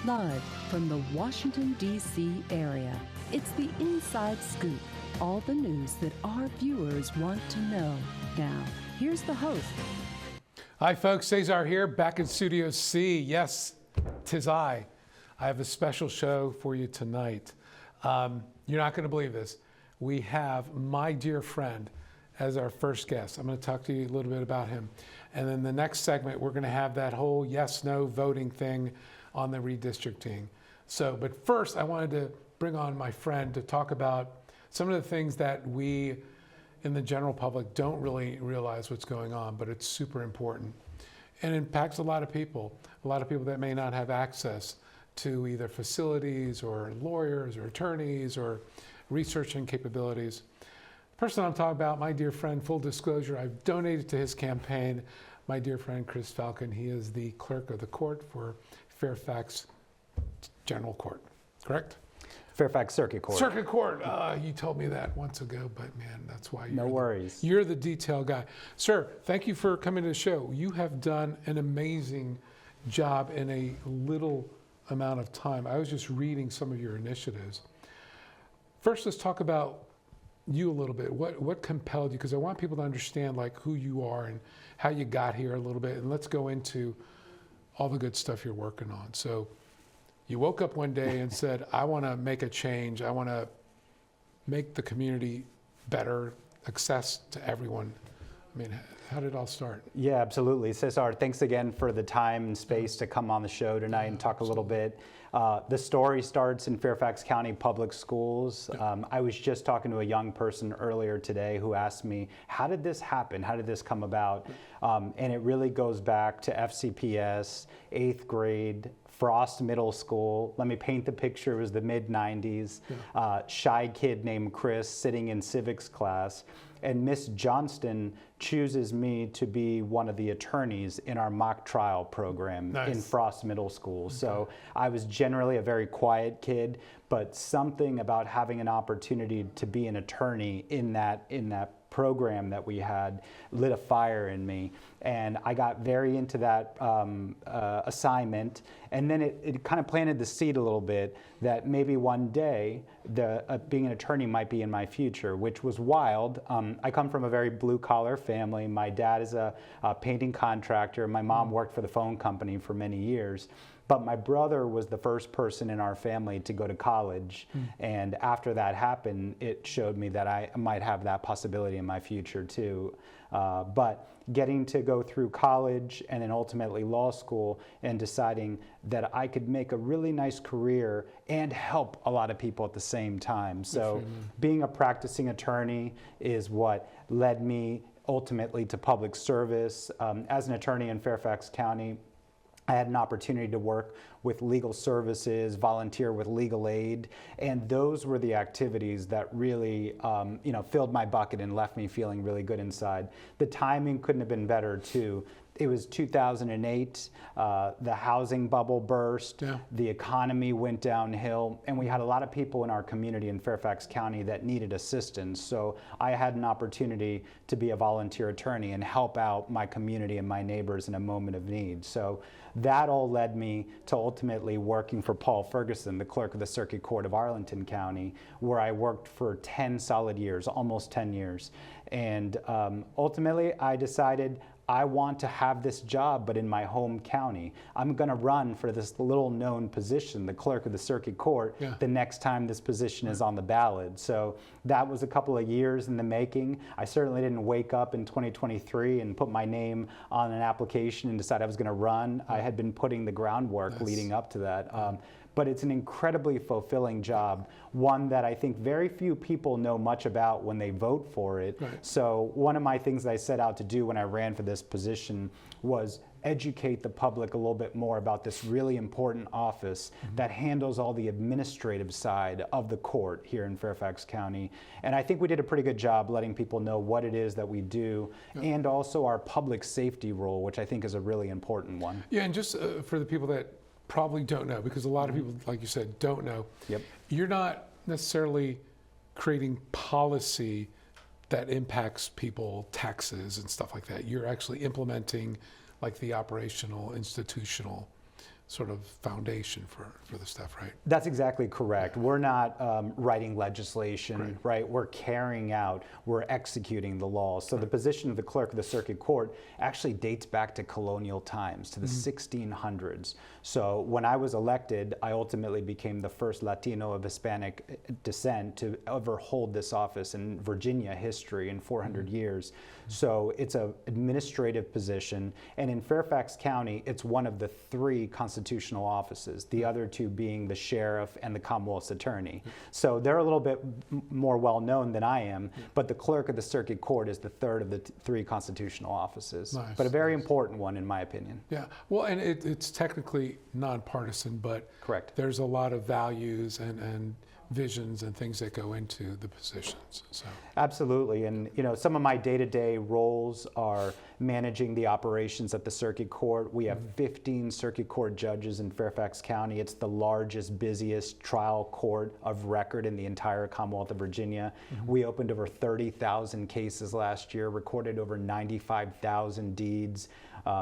Live from the Washington, D.C. area, it's the Inside Scoop, all the news that our viewers want to know. Now, here's the host. Hi folks, Cesar here, back in Studio C. Yes, 'tis I. I have a special show for you tonight. You're not going to believe this. We have my dear friend as our first guest. I'm going to talk to you a little bit about him. And then the next segment, we're going to have that whole yes-no voting thing on the redistricting. But first, I wanted to bring on my friend to talk about some of the things that we in the general public don't really realize what's going on, but it's super important. And it impacts a lot of people that may not have access to either facilities or lawyers or attorneys or researching capabilities. The person I'm talking about, my dear friend, full disclosure, I've donated to his campaign. My dear friend, Chris Falcon, he is the clerk of the court for Fairfax General Court, correct? Fairfax Circuit Court. Circuit Court. You told me that once ago, but man, that's why you're the detail guy. Sir, thank you for coming to the show. You have done an amazing job in a little amount of time. I was just reading some of your initiatives. First, let's talk about you a little bit. What compelled you? Because I want people to understand like who you are and how you got here a little bit. And let's go into all the good stuff you're working on. So you woke up one day and said, I want to make a change. I want to make the community better, access to everyone. I mean, how did it all start? Yeah, absolutely. Cesar, thanks again for the time and space to come on the show tonight and talk a little bit. The story starts in Fairfax County Public Schools. I was just talking to a young person earlier today who asked me, how did this happen? How did this come about? And it really goes back to FCPS, 8th grade, Frost Middle School. Let me paint the picture. It was the mid-90s. Shy kid named Chris sitting in civics class. And Miss Johnston chooses me to be one of the attorneys in our mock trial program in Frost Middle School. Okay. So I was generally a very quiet kid, but something about having an opportunity to be an attorney in that program that we had lit a fire in me. And I got very into that assignment. And then it kind of planted the seed a little bit that maybe one day being an attorney might be in my future, which was wild. I come from a very blue-collar family. My dad is a painting contractor. My mom worked for the phone company for many years. But my brother was the first person in our family to go to college. And after that happened, it showed me that I might have that possibility in my future too. But getting to go through college and then ultimately law school and deciding that I could make a really nice career and help a lot of people at the same time. So being a practicing attorney is what led me ultimately to public service. As an attorney in Fairfax County, I had an opportunity to work with legal services, volunteer with legal aid, and those were the activities that really filled my bucket and left me feeling really good inside. The timing couldn't have been better too. It was 2008, the housing bubble burst, the economy went downhill, and we had a lot of people in our community in Fairfax County that needed assistance. So I had an opportunity to be a volunteer attorney and help out my community and my neighbors in a moment of need. So that all led me to ultimately working for Paul Ferguson, the clerk of the Circuit Court of Arlington County, where I worked for 10 solid years, almost 10 years. And ultimately, I decided I want to have this job, but in my home county. I'm going to run for this little known position, the clerk of the circuit court, the next time this position is on the ballot. So that was a couple of years in the making. I certainly didn't wake up in 2023 and put my name on an application and decide I was going to run. I had been putting the groundwork leading up to that. But it's an incredibly fulfilling job, one that I think very few people know much about when they vote for it. So one of my things that I set out to do when I ran for this position was educate the public a little bit more about this really important office that handles all the administrative side of the court here in Fairfax County. And I think we did a pretty good job letting people know what it is that we do and also our public safety role, which I think is a really important one. Yeah, and just for the people that probably don't know, because a lot of people, like you said, don't know. You're not necessarily creating policy that impacts people, taxes and stuff like that. You're actually implementing like the operational, institutional sort of foundation for the stuff, right? That's exactly correct. We're not writing legislation, right? We're carrying out, we're executing the laws. So the position of the clerk of the circuit court actually dates back to colonial times, to the 1600s. So when I was elected, I ultimately became the first Latino of Hispanic descent to ever hold this office in Virginia history in 400 years. So it's an administrative position, and in Fairfax County, it's one of the 3 constitutional offices, the other 2 being the sheriff and the Commonwealth's attorney. So they're a little bit more well known than I am, but the clerk of the circuit court is the 3rd of the 3 constitutional offices. Nice, but a very important one in my opinion. Yeah, well, and it's technically nonpartisan, but Correct. There's a lot of values and visions and things that go into the positions. So. Absolutely, and some of my day-to-day roles are managing the operations at the circuit court. We have 15 circuit court judges in Fairfax County. It's the largest, busiest trial court of record in the entire Commonwealth of Virginia. We opened over 30,000 cases last year, recorded over 95,000 deeds.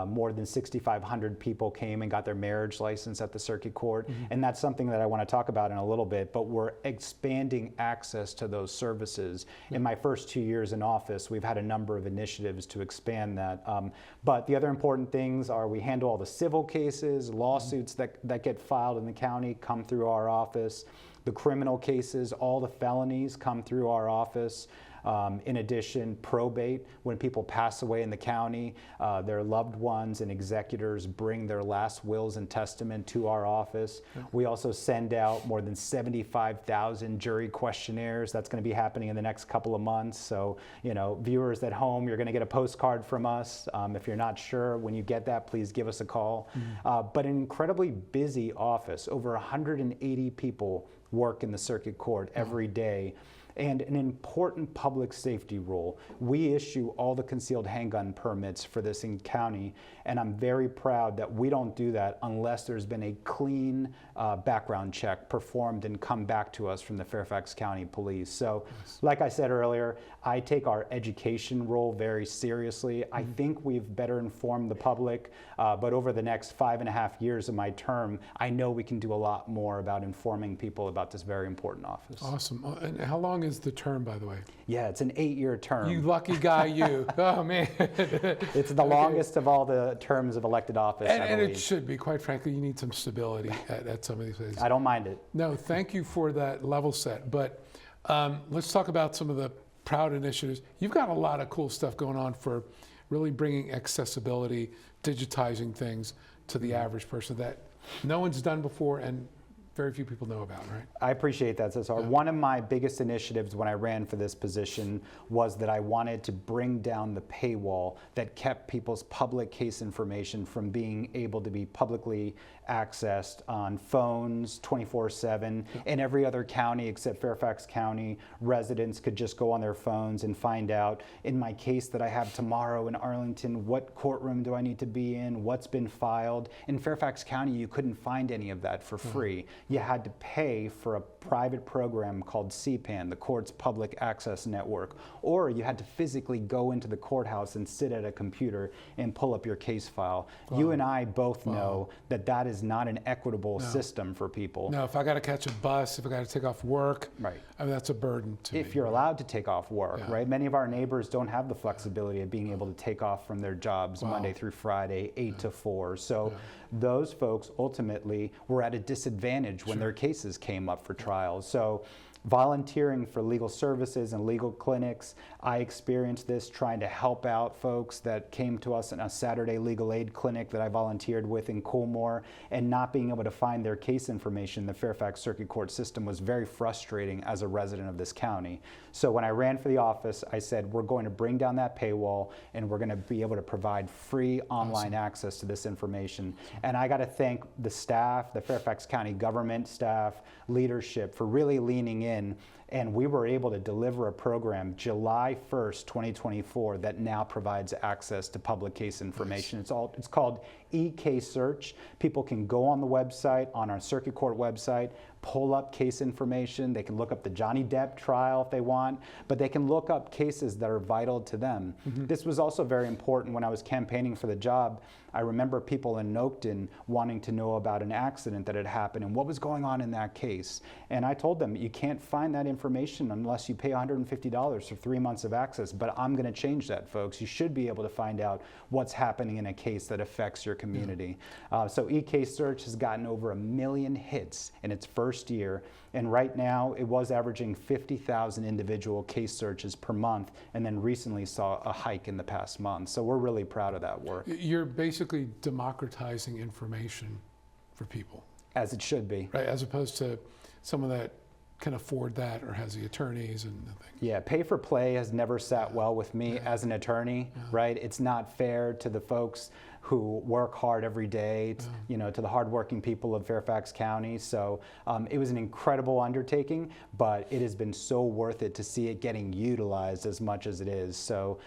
More than 6,500 people came and got their marriage license at the circuit court. And that's something that I want to talk about in a little bit, but we're expanding access to those services. In my first 2 years in office, we've had a number of initiatives to expand that. But the other important things are we handle all the civil cases, lawsuits that get filed in the county come through our office. The criminal cases, all the felonies come through our office. In addition, probate, when people pass away in the county, their loved ones and executors bring their last wills and testament to our office. We also send out more than 75,000 jury questionnaires. That's going to be happening in the next couple of months. So, viewers at home, you're going to get a postcard from us. If you're not sure when you get that, please give us a call. But an incredibly busy office. Over 180 people work in the circuit court every day. And an important public safety role. We issue all the concealed handgun permits for this county, and I'm very proud that we don't do that unless there's been a clean background check performed and come back to us from the Fairfax County Police. So, like I said earlier, I take our education role very seriously. I think we've better informed the public, but over the next 5.5 years of my term, I know we can do a lot more about informing people about this very important office. Awesome. And how long is the term, by the way? Yeah, it's an 8-year term. You lucky guy, you. Oh, man. It's the longest of all the terms of elected office, I And believe. it should be. Quite frankly, you need some stability at some of these places. I don't mind it. No, thank you for that level set. But let's talk about some of the proud initiatives. You've got a lot of cool stuff going on for really bringing accessibility, digitizing things to the average person that no one's done before and very few people know about, right? I appreciate that, Cesar. Yeah. One of my biggest initiatives when I ran for this position was that I wanted to bring down the paywall that kept people's public case information from being able to be publicly accessed on phones 24/7. In every other county except Fairfax County, residents could just go on their phones and find out, in my case that I have tomorrow in Arlington, what courtroom do I need to be in, what's been filed. In Fairfax County, you couldn't find any of that for free. You had to pay for a private program called CPAN, the Court's Public Access Network, or you had to physically go into the courthouse and sit at a computer and pull up your case file. You and I both know that that is not an equitable system for people. No, if I got to catch a bus, if I got to take off work, Right. I mean, that's a burden to If me. you're allowed to take off work, Yeah. right? Many of our neighbors don't have the flexibility of being able to take off from their jobs Monday through Friday, 8 to 4. So those folks ultimately were at a disadvantage when their cases came up for trial. So volunteering for legal services and legal clinics, I experienced this trying to help out folks that came to us in a Saturday legal aid clinic that I volunteered with in Coolmore, and not being able to find their case information in the Fairfax Circuit Court system was very frustrating as a resident of this county. So when I ran for the office, I said, we're going to bring down that paywall and we're going to be able to provide free online access to this information. And I got to thank the staff, the Fairfax County government staff, leadership for really leaning in And we were able to deliver a program July 1st, 2024 that now provides access to public case information. It's called e-case search. People can go on the website, on our circuit court website, pull up case information. They can look up the Johnny Depp trial if they want, but they can look up cases that are vital to them. This was also very important when I was campaigning for the job. I remember people in Oakton wanting to know about an accident that had happened and what was going on in that case. And I told them, you can't find that information unless you pay $150 for 3 months of access, but I'm gonna change that, folks. You should be able to find out what's happening in a case that affects your community. So e-case search has gotten over 1 million hits in its first year. And right now, it was averaging 50,000 individual case searches per month, and then recently saw a hike in the past month. So we're really proud of that work. You're basically democratizing information for people. As it should be. Right, as opposed to someone that can afford that or has the attorneys and the thing. Yeah, pay for play has never sat well with me as an attorney, right? It's not fair to the folks who work hard every day, you know, to the hardworking people of Fairfax County. So it was an incredible undertaking, but it has been so worth it to see it getting utilized as much as it is. So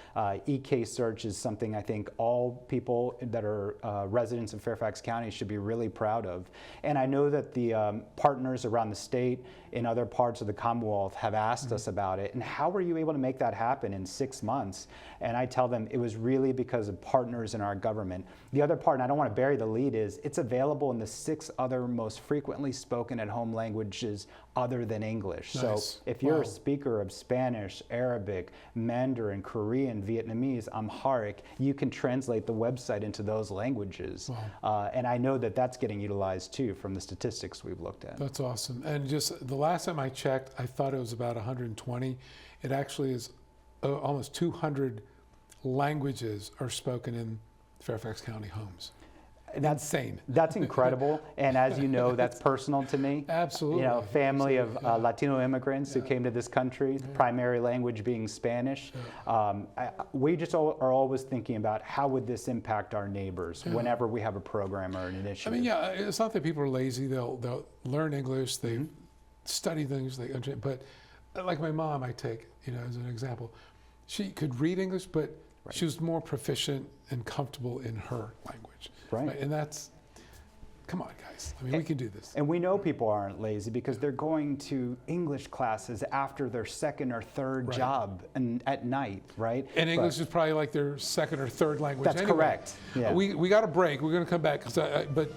e-case search is something I think all people that are residents of Fairfax County should be really proud of. And I know that the partners around the state in other parts of the Commonwealth have asked us about it. And how were you able to make that happen in 6 months? And I tell them it was really because of partners in our government. The other part, and I don't want to bury the lead, is it's available in the 6 other most frequently spoken at home languages other than English. Nice. So if you're a speaker of Spanish, Arabic, Mandarin, Korean, Vietnamese, Amharic, you can translate the website into those languages. And I know that that's getting utilized too from the statistics we've looked at. That's awesome. And just the last time I checked, I thought it was about 120. It actually is almost 200 languages are spoken in Fairfax County homes. That's insane. That's incredible. And as you know, that's personal to me. Absolutely. You know, family of Latino immigrants who came to this country, the primary language being Spanish. We just are always thinking about how would this impact our neighbors whenever we have a program or an initiative. I mean, it's not that people are lazy. They'll learn English. They study things. They understand. But like my mom, I take, you know, as an example, she could read English, but she was more proficient and comfortable in her language. Right. And that's, come on, guys. I mean, we can do this. And we know people aren't lazy because they're going to English classes after their second or third job and at night, right? And English is probably like their second or third language. That's anyway. correct. Yeah. We got a break. We're going to come back, but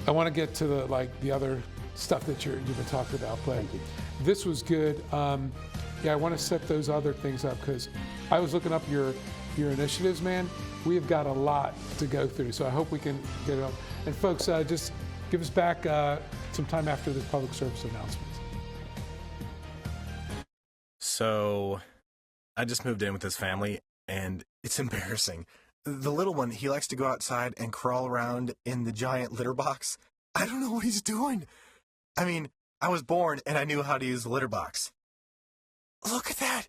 I want to get to the other stuff that you've been talking about. But Thank you. This was good. Yeah, I want to set those other things up because I was looking up your initiatives, man. We have got a lot to go through, so I hope we can get it up. And folks, just give us back some time after this public service announcement. So, I just moved in with this family, and it's embarrassing. The little one, he likes to go outside and crawl around in the giant litter box. I don't know what he's doing. I mean, I was born, and I knew how to use the litter box. Look at that!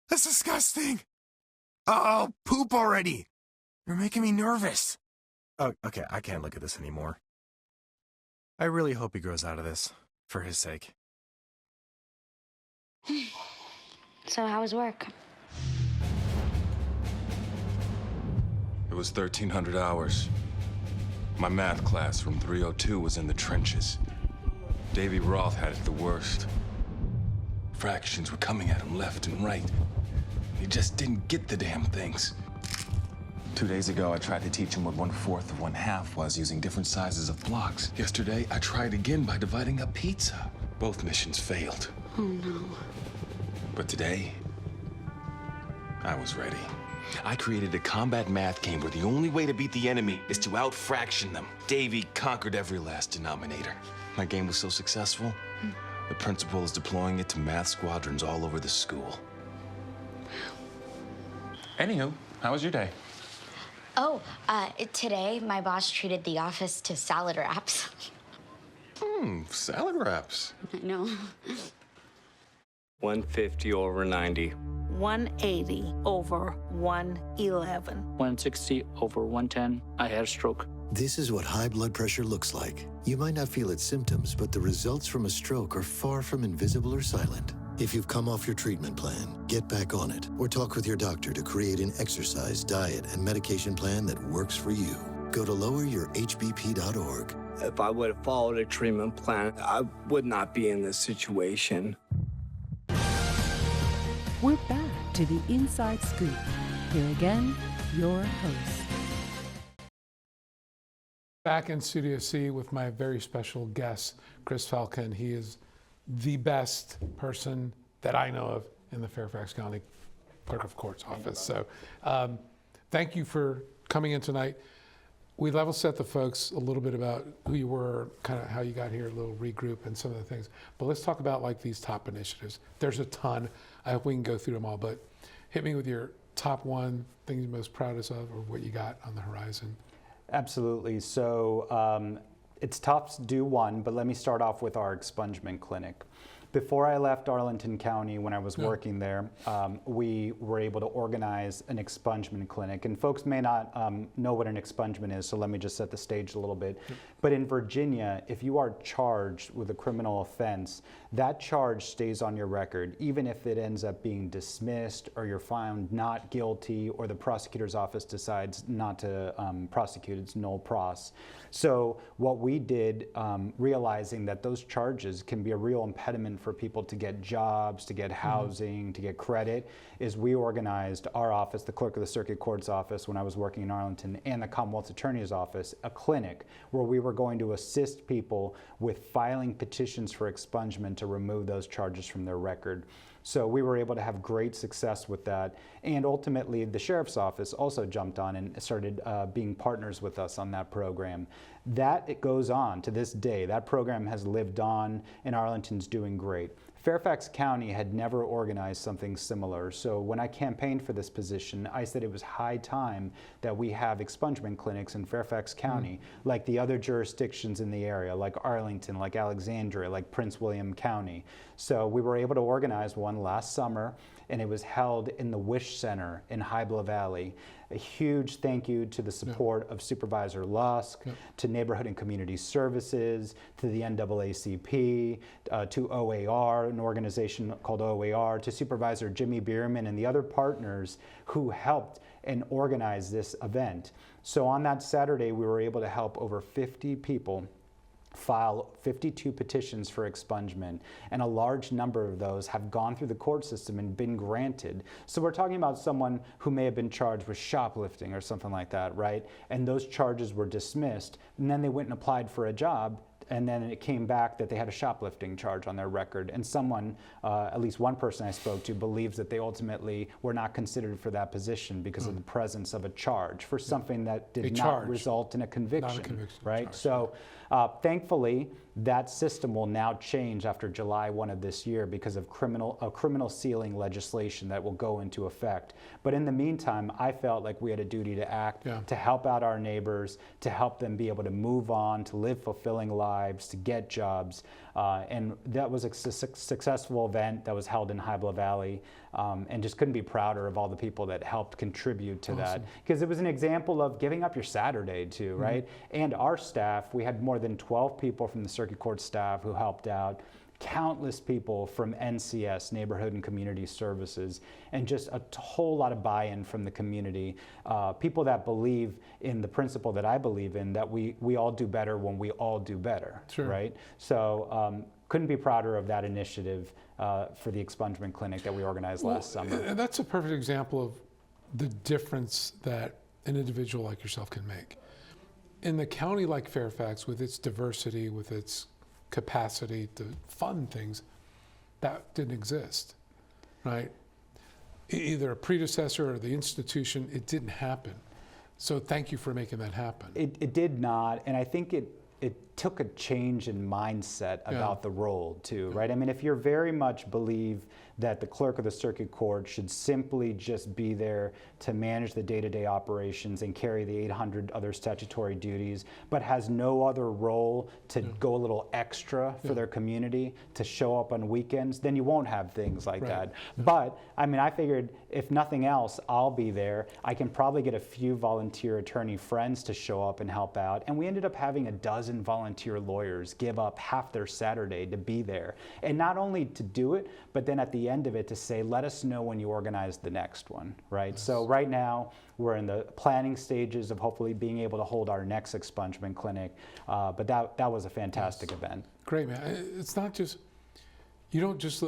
That's disgusting! Oh, poop already! You're making me nervous. Oh, okay, I can't look at this anymore. I really hope he grows out of this, for his sake. So how was work? It was 1,300 hours. My math class from 302 was in the trenches. Davy Roth had it the worst. Fractions were coming at him left and right. He just didn't get the damn things. 2 days ago, I tried to teach him what 1/4 of 1/2 was using different sizes of blocks. Yesterday, I tried again by dividing up pizza. Both missions failed. Oh, no. But today, I was ready. I created a combat math game where the only way to beat the enemy is to out-fraction them. Davy conquered every last denominator. My game was so successful, the principal is deploying it to math squadrons all over the school. Anywho, how was your day? Oh, today my boss treated the office to salad wraps. Salad wraps. I know. 150 over 90. 180 over 111. 160 over 110. I had a stroke. This is what high blood pressure looks like. You might not feel its symptoms, but the results from a stroke are far from invisible or silent. If you've come off your treatment plan, get back on it or talk with your doctor to create an exercise, diet, and medication plan that works for you. Go to loweryourhbp.org. If I would have followed a treatment plan, I would not be in this situation. We're back to the Inside Scoop. Here again, your host. Back in Studio C with my very special guest, Chris Falcon. He is the best person that I know of in the Fairfax County Clerk of Court's office. So thank you for coming in tonight. We level set the folks a little bit about who you were, kind of how you got here, a little regroup and some of the things. But let's talk about like these top initiatives. There's a ton. I hope we can go through them all, but hit me with your top one, thing you're most proudest of, or what you got on the horizon. Absolutely. So it's tough to do one, but let me start off with our expungement clinic. Before I left Arlington County, when I was working there, we were able to organize an expungement clinic. And folks may not know what an expungement is, so let me just set the stage a little bit. But in Virginia, if you are charged with a criminal offense, that charge stays on your record, even if it ends up being dismissed or you're found not guilty or the prosecutor's office decides not to prosecute, it's null pros. So what we did, realizing that those charges can be a real impediment for people to get jobs, to get housing, to get credit, is we organized our office, the Clerk of the Circuit Court's office when I was working in Arlington, and the Commonwealth Attorney's office, a clinic where we were going to assist people with filing petitions for expungement to remove those charges from their record. So we were able to have great success with that. And ultimately, the Sheriff's Office also jumped on and started being partners with us on that program. It goes on to this day. That program has lived on, and Arlington's doing great. Fairfax County had never organized something similar. So when I campaigned for this position, I said it was high time that we have expungement clinics in Fairfax County, like the other jurisdictions in the area, like Arlington, like Alexandria, like Prince William County. So we were able to organize one last summer, and it was held in the Wish Center in Hybla Valley. A huge thank you to the support of Supervisor Lusk, to Neighborhood and Community Services, to the NAACP, to OAR, an organization called OAR, to Supervisor Jimmy Bierman and the other partners who helped and organized this event. So on that Saturday, we were able to help over 50 people file 52 petitions for expungement, and a large number of those have gone through the court system and been granted. So we're talking about someone who may have been charged with shoplifting or something like that, right? And those charges were dismissed, and then they went and applied for a job, and then it came back that they had a shoplifting charge on their record. And someone, at least one person I spoke to, believes that they ultimately were not considered for that position because of the presence of a charge for something that did not result in a conviction, right? So thankfully, that system will now change after July 1 of this year because of criminal sealing legislation that will go into effect. But in the meantime, I felt like we had a duty to act, to help out our neighbors, to help them be able to move on, to live fulfilling lives, to get jobs. And that was a successful event that was held in Hybla Valley, and just couldn't be prouder of all the people that helped contribute to that. Because it was an example of giving up your Saturday too, right? And our staff, we had more than 12 people from the Circuit Court staff who helped out, countless people from NCS, Neighborhood and Community Services, and just a whole lot of buy-in from the community. People that believe in the principle that I believe in, that we all do better when we all do better, right? So couldn't be prouder of that initiative for the expungement clinic that we organized last summer. And that's a perfect example of the difference that an individual like yourself can make. In the county like Fairfax, with its diversity, with its capacity to fund things, that didn't exist, right? Either a predecessor or the institution, it didn't happen. So thank you for making that happen. It did not, and I think it took a change in mindset about the role too, right? I mean, if you very much believe that the clerk of the circuit court should simply just be there to manage the day-to-day operations and carry the 800 other statutory duties, but has no other role to go a little extra for their community, to show up on weekends, then you won't have things like that. But I mean, I figured if nothing else, I'll be there. I can probably get a few volunteer attorney friends to show up and help out. And we ended up having a dozen volunteer lawyers give up half their Saturday to be there. And not only to do it, but then at the end of it to say, let us know when you organize the next one, right? Yes. So right now, we're in the planning stages of hopefully being able to hold our next expungement clinic. But that was a fantastic event. Great, man. It's not just, you don't just,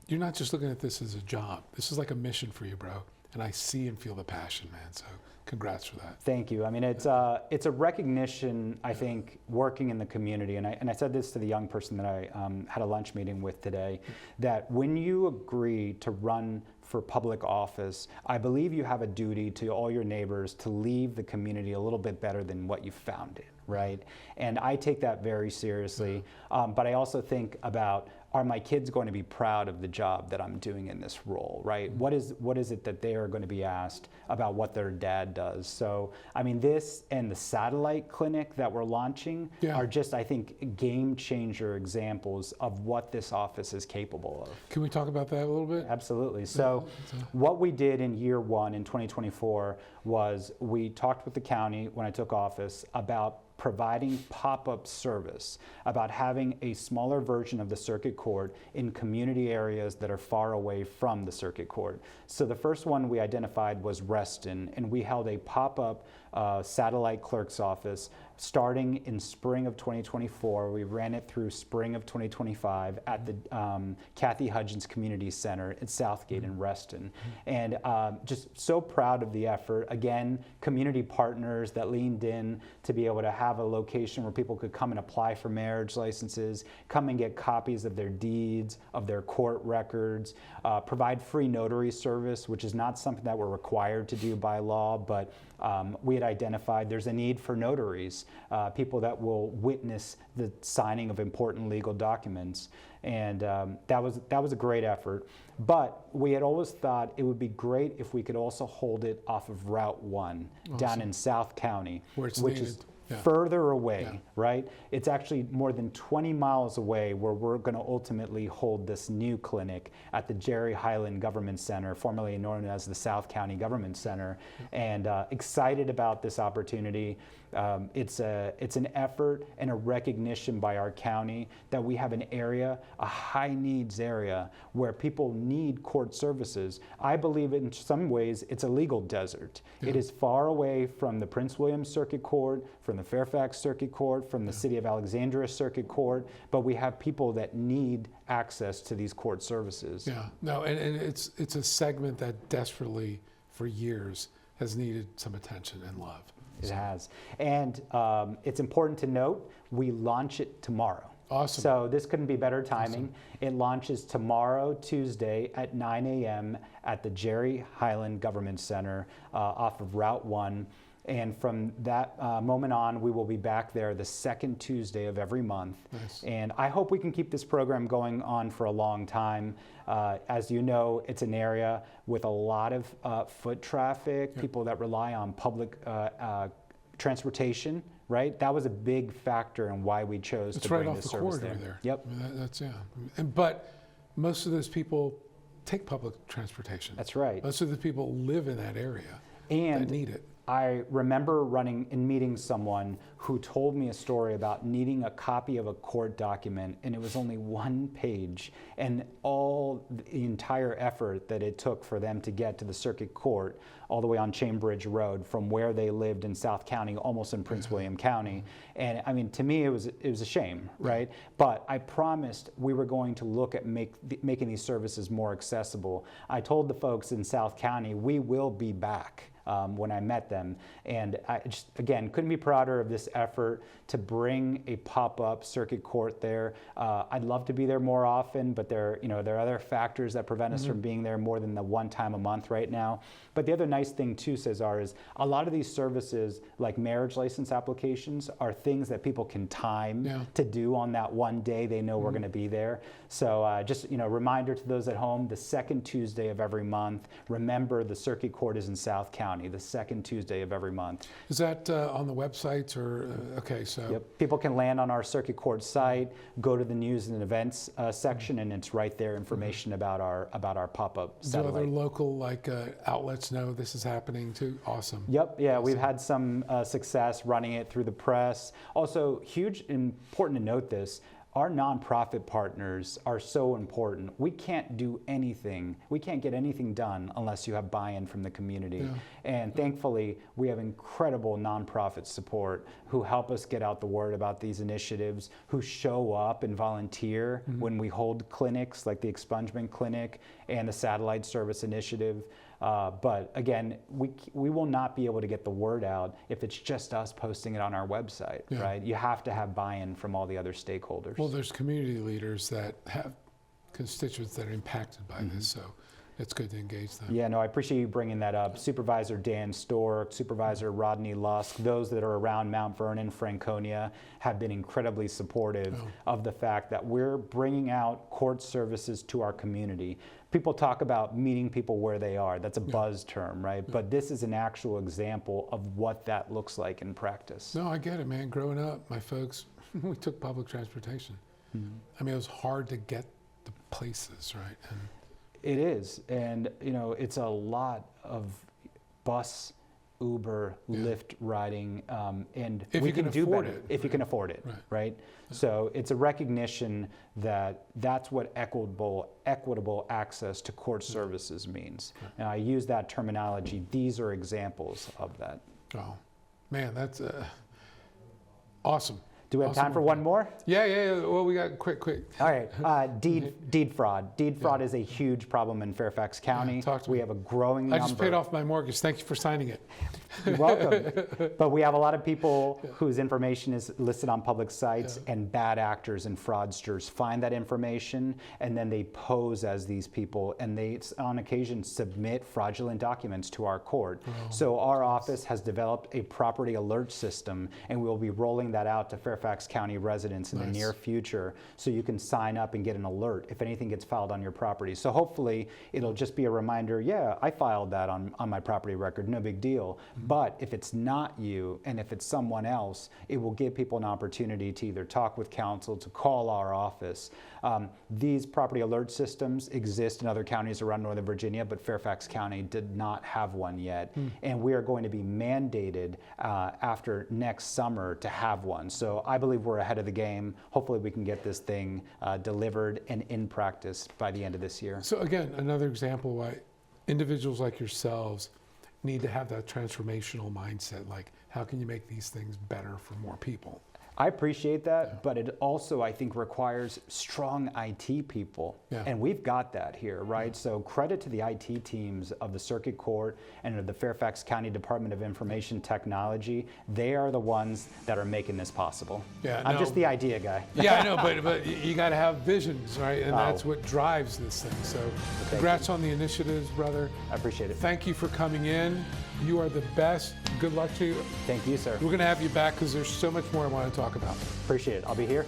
you're not just looking at this as a job. This is like a mission for you, bro. And I see and feel the passion, man. So congrats for that. Thank you. I mean, it's a recognition, I think, working in the community. And I said this to the young person that I had a lunch meeting with today, that when you agree to run for public office, I believe you have a duty to all your neighbors to leave the community a little bit better than what you found it, right? And I take that very seriously. But I also think about, are my kids going to be proud of the job that I'm doing in this role, right? What is it that they are going to be asked about what their dad does? So, I mean, this and the satellite clinic that we're launching are just, I think, game changer examples of what this office is capable of. Can we talk about that a little bit? Absolutely. So what we did in year one in 2024 was we talked with the county when I took office about providing pop-up service, about having a smaller version of the circuit court in community areas that are far away from the circuit court. So the first one we identified was Reston, and we held a pop-up satellite clerk's office starting in spring of 2024. We ran it through spring of 2025 at the Kathy Hudgens Community Center at Southgate in Reston. And just so proud of the effort. Again, community partners that leaned in to be able to have a location where people could come and apply for marriage licenses, come and get copies of their deeds, of their court records, provide free notary service, which is not something that we're required to do by law, but we had identified there's a need for notaries, people that will witness the signing of important legal documents. And that was a great effort. But we had always thought it would be great if we could also hold it off of Route 1 down in South County, which is further away, right? It's actually more than 20 miles away where we're going to ultimately hold this new clinic at the Jerry Highland Government Center, formerly known as the South County Government Center, and excited about this opportunity. It's an effort and a recognition by our county that we have an area, a high needs area, where people need court services. I believe in some ways it's a legal desert. It is far away from the Prince William Circuit Court, from the Fairfax Circuit Court, from the City of Alexandria Circuit Court, but we have people that need access to these court services. Yeah, no, and it's a segment that desperately, for years, has needed some attention and love. It has. And it's important to note, we launch it tomorrow. Awesome. So this couldn't be better timing. Awesome. It launches tomorrow, Tuesday at 9 a.m. at the Jerry Highland Government Center off of Route 1. And from that moment on, we will be back there the second Tuesday of every month. Nice. And I hope we can keep this program going on for a long time. As you know, it's an area with a lot of foot traffic, people that rely on public transportation, right? That was a big factor in why we chose to bring this service there. It's right off the corridor there. Yep. I mean, that's, but most of those people take public transportation. That's right. Most of the people live in that area and that need it. I remember running and meeting someone who told me a story about needing a copy of a court document, and it was only one page, and all the entire effort that it took for them to get to the circuit court all the way on Chambridge Road from where they lived in South County, almost in Prince William County. And I mean, to me, it was a shame, right? But I promised we were going to look at making these services more accessible. I told the folks in South County, we will be back. when I met them. And I just, again, couldn't be prouder of this effort to bring a pop-up circuit court there. I'd love to be there more often, but there are other factors that prevent us from being there more than the one time a month right now. But the other nice thing too, Cesar, is a lot of these services, like marriage license applications, are things that people can time to do on that one day they know we're going to be there. So just reminder to those at home: the second Tuesday of every month. Remember, the circuit court is in South County. The second Tuesday of every month. Is that on the websites or okay? So yep. People can land on our circuit court site, go to the news and events section, and it's right there. Information about our pop-up satellite. Do other local outlets know this is happening too? Awesome. Yep. Yeah, we've had some success running it through the press. Also, important to note this. Our nonprofit partners are so important. We can't do anything. We can't get anything done unless you have buy-in from the community. Yeah. And thankfully, we have incredible nonprofit support who help us get out the word about these initiatives, who show up and volunteer when we hold clinics like the Expungement Clinic and the Satellite Service Initiative. But again, we will not be able to get the word out if it's just us posting it on our website, right? You have to have buy-in from all the other stakeholders. Well, there's community leaders that have constituents that are impacted by this, so it's good to engage them. Yeah, no, I appreciate you bringing that up. Supervisor Dan Stork, Supervisor Rodney Lusk, those that are around Mount Vernon, Franconia, have been incredibly supportive of the fact that we're bringing out court services to our community. People talk about meeting people where they are. That's a buzz term, right? But this is an actual example of what that looks like in practice. No, I get it, man. Growing up, my folks, we took public transportation. I mean, it was hard to get the places, right? And it is, and it's a lot of bus, Uber, Lyft riding, and if we you can do afford better it, if you can afford it, right? So it's a recognition that that's what equitable access to court services means. And I use that terminology. These are examples of that. Oh, man, that's awesome. Do we have time for one more? Yeah. Well, we got quick. All right. Deed fraud. Deed fraud is a huge problem in Fairfax County. We have a growing number. I just paid off my mortgage. Thank you for signing it. You're welcome. But we have a lot of people whose information is listed on public sites, and bad actors and fraudsters find that information, and then they pose as these people, and they, on occasion, submit fraudulent documents to our court. So our office has developed a property alert system, and we will be rolling that out to Fairfax County residents in the near future, so you can sign up and get an alert if anything gets filed on your property. So hopefully it'll just be a reminder, yeah, I filed that on my property record, no big deal. But if it's not you, and if it's someone else, it will give people an opportunity to either talk with counsel, to call our office. These property alert systems exist in other counties around Northern Virginia, but Fairfax County did not have one yet. And we are going to be mandated after next summer to have one. So I believe we're ahead of the game. Hopefully we can get this thing delivered and in practice by the end of this year. So again, another example why individuals like yourselves need to have that transformational mindset, like how can you make these things better for more people? I appreciate that, but it also, I think, requires strong IT people. And we've got that here, right? So credit to the IT teams of the Circuit Court and of the Fairfax County Department of Information Technology. They are the ones that are making this possible. I'm just the idea guy. I know, but you got to have visions, right? And that's what drives this thing. So congrats on the initiatives, brother. I appreciate it. Thank you for coming in. You are the best. Good luck to you. Thank you, sir. We're going to have you back because there's so much more I want to talk about. Appreciate it. I'll be here.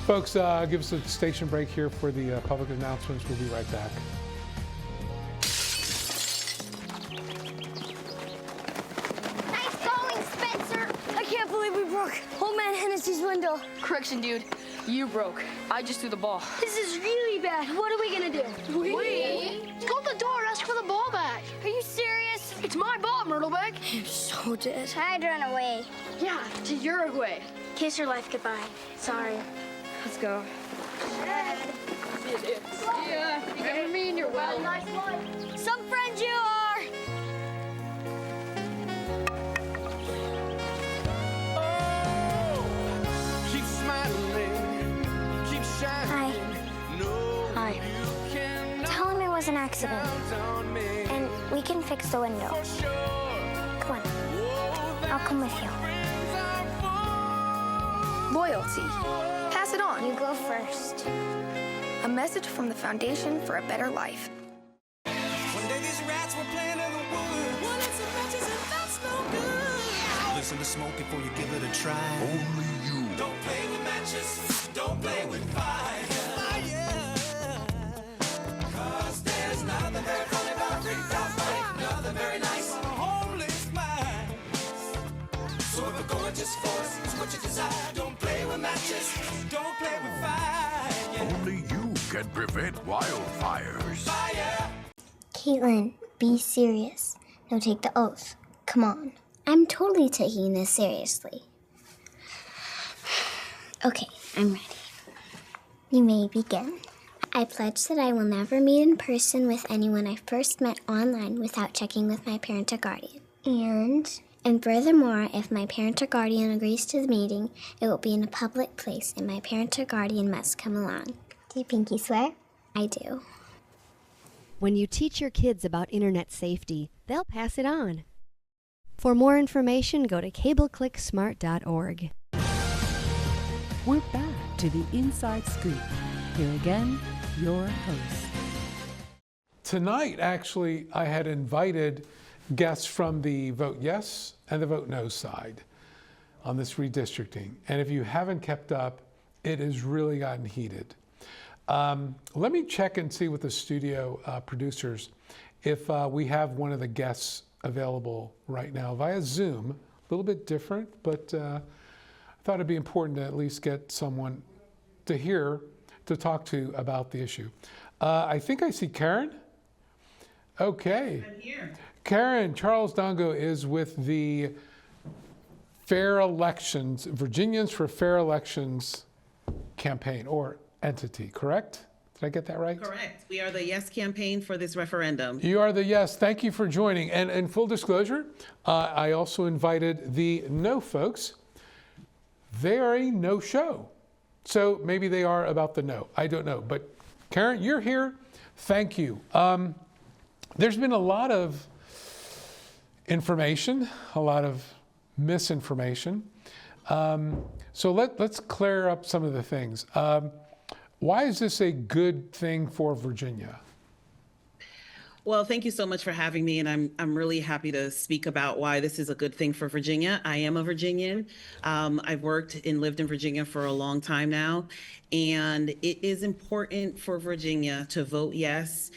Folks, give us a station break here for the public announcements. We'll be right back. Nice going, Spencer. I can't believe we broke Old Man Hennessy's window. Correction, dude. You broke. I just threw the ball. This is really bad. What are we going to do? We? Go to the door. Ask for the ball back. Are you serious? It's my ball, Myrtleback. You're so dead. I'd run away. Yeah, to Uruguay. Kiss your life goodbye. Sorry. Let's go. Dad. See ya, dude. See ya. You remember me and you're well. Nice one. Some friends you are. Keep smiling, keep shining. Hi. Tell him it was an accident. And we can fix the window. I'll come with you. Loyalty. Pass it on. You go first. A message from the Foundation for a Better Life. One day these rats were playing in the woods. Well, it's some matches and that's no good. Listen to smoke before you give it a try. Only you. Don't play with matches. Don't play with fire. Fire. 'Cause there's nothing very funny about rigged out fight. Nothing very nice. Holy smile. So if a gorgeous force is what you desire, don't play with matches. Don't play with fire. Yeah. Only you can prevent wildfires. Fire. Caitlin, be serious. No, take the oath. Come on. I'm totally taking this seriously. Okay, I'm ready. You may begin. I pledge that I will never meet in person with anyone I first met online without checking with my parent or guardian. And furthermore, if my parent or guardian agrees to the meeting, it will be in a public place and my parent or guardian must come along. Do you pinky swear? I do. When you teach your kids about internet safety, they'll pass it on. For more information, go to cableclicksmart.org. We're back to the Inside Scoop. Here again, your host. Tonight, actually, I had invited guests from the vote yes and the vote no side on this redistricting. And if you haven't kept up, it has really gotten heated. Let me check and see with the studio producers if we have one of the guests available right now via Zoom. A little bit different, but I thought it'd be important to at least get someone to talk to about the issue. I think I see Karen. Okay. I'm here. Karen, Charles Dongo is with the Fair Elections, Virginians for Fair Elections campaign or entity, correct? Did I get that right? Correct. We are the Yes campaign for this referendum. You are the Yes. Thank you for joining. And in full disclosure, I also invited the No folks. They are a no show. So maybe they are about the no. I don't know. But Karen, you're here. Thank you. There's been a lot of information, a lot of misinformation. So let's clear up some of the things. Why is this a good thing for Virginia? Well, thank you so much for having me, and I'm really happy to speak about why this is a good thing for Virginia. I am a Virginian. I've worked and lived in Virginia for a long time now, and it is important for Virginia to vote yes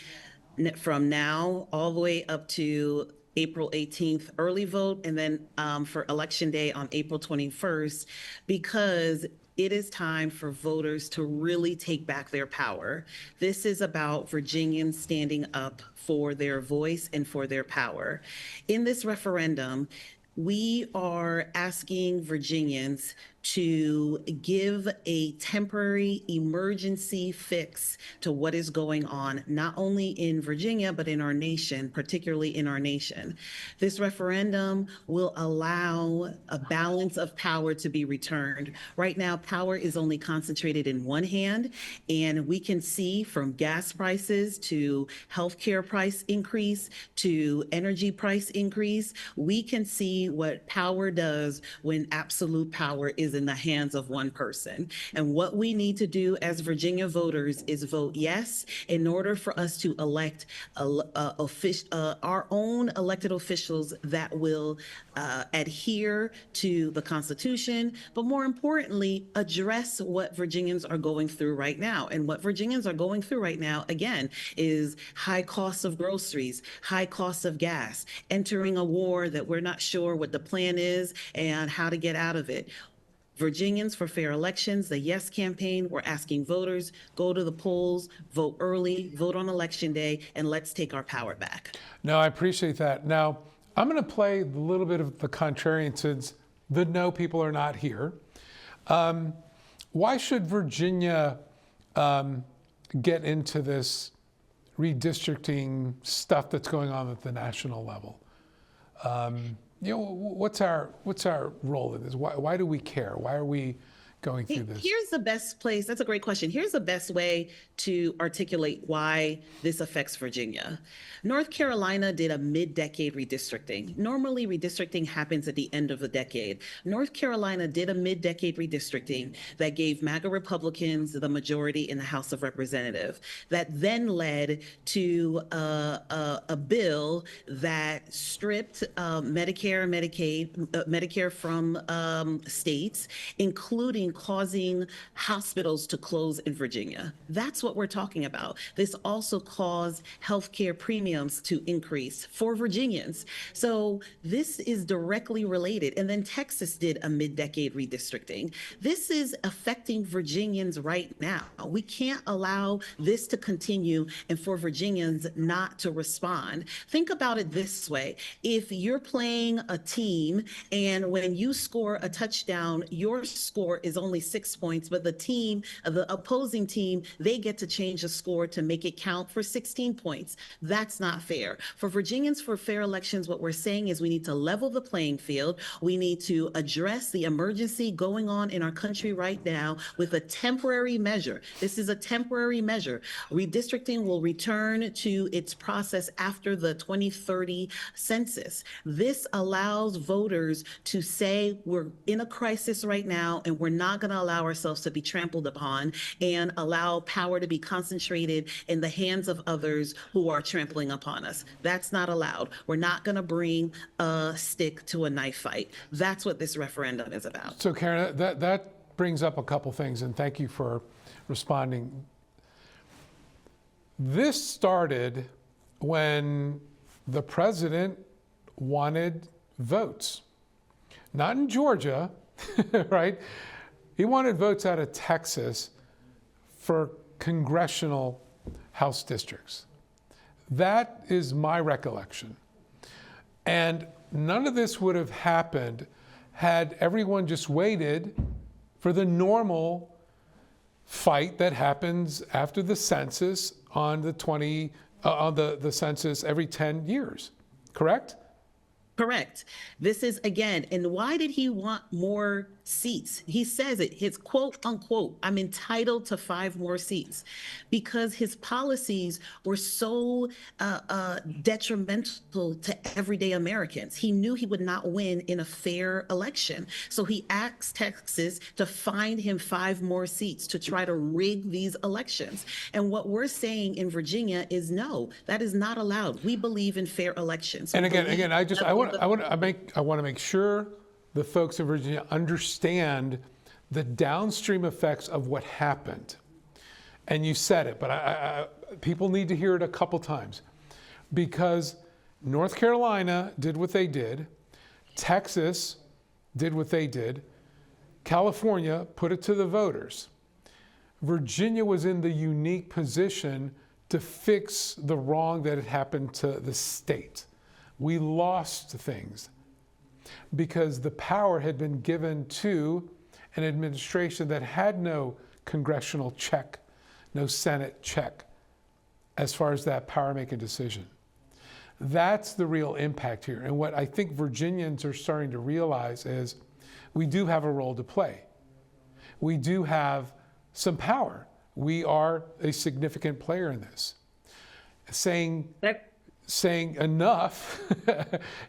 from now all the way up to April 18th early vote, and then for Election Day on April 21st, because it is time for voters to really take back their power. This is about Virginians standing up for their voice and for their power. In this referendum, we are asking Virginians to give a temporary emergency fix to what is going on, not only in Virginia, but in our nation, particularly in our nation. This referendum will allow a balance of power to be returned. Right now, power is only concentrated in one hand, and we can see from gas prices to healthcare price increase to energy price increase, we can see what power does when absolute power is in the hands of one person. And what we need to do as Virginia voters is vote yes in order for us to elect our own elected officials that will adhere to the Constitution, but more importantly, address what Virginians are going through right now. And what Virginians are going through right now, again, is high costs of groceries, high costs of gas, entering a war that we're not sure what the plan is and how to get out of it. Virginians for Fair Elections, the Yes campaign, we're asking voters, go to the polls, vote early, vote on Election Day, and let's take our power back. No, I appreciate that. Now, I'm going to play a little bit of the contrarian since the no people are not here. Why should Virginia get into this redistricting stuff that's going on at the national level? You know, what's our role in this? Why do we care? Why are we going through this? Here's the best place. That's a great question. Here's the best way to articulate why this affects Virginia. North Carolina did a mid-decade redistricting. Normally, redistricting happens at the end of the decade. North Carolina did a mid-decade redistricting that gave MAGA Republicans the majority in the House of Representatives. That then led to a bill that stripped Medicare and Medicaid, Medicare from states, including causing hospitals to close in Virginia. That's what we're talking about. This also caused healthcare premiums to increase for Virginians. So this is directly related. And then Texas did a mid-decade redistricting. This is affecting Virginians right now. We can't allow this to continue and for Virginians not to respond. Think about it this way. If you're playing a team and when you score a touchdown, your score is only 6 points, but the opposing team, they get to change the score to make it count for 16 points. That's not fair. For Virginians for fair elections, what we're saying is we need to level the playing field. We need to address the emergency going on in our country right now with a temporary measure. This is a temporary measure. Redistricting will return to its process after the 2030 census. This allows voters to say we're in a crisis right now and we're not going to allow ourselves to be trampled upon and allow power to be concentrated in the hands of others who are trampling upon us. That's not allowed. We're not going to bring a stick to a knife fight. That's what this referendum is about. So Karen, that brings up a couple things, and thank you for responding. This started when the president wanted votes. Not in Georgia, right? He wanted votes out of Texas for congressional House districts. That is my recollection. And none of this would have happened had everyone just waited for the normal fight that happens after the census on the census every 10 years, correct? Correct. This is, again, and why did he want more seats? He says it, his quote unquote, I'm entitled to 5 more seats, because his policies were so detrimental to everyday Americans. He knew he would not win in a fair election. So he asked Texas to find him 5 more seats to try to rig these elections. And what we're saying in Virginia is no, that is not allowed. We believe in fair elections. And again, I want to make sure the folks in Virginia understand the downstream effects of what happened. And you said it, but people need to hear it a couple times, because North Carolina did what they did, Texas did what they did, California put it to the voters. Virginia was in the unique position to fix the wrong that had happened to the state. We lost things because the power had been given to an administration that had no congressional check, no Senate check, as far as that power-making decision. That's the real impact here. And what I think Virginians are starting to realize is we do have a role to play. We do have some power. We are a significant player in this. Saying enough,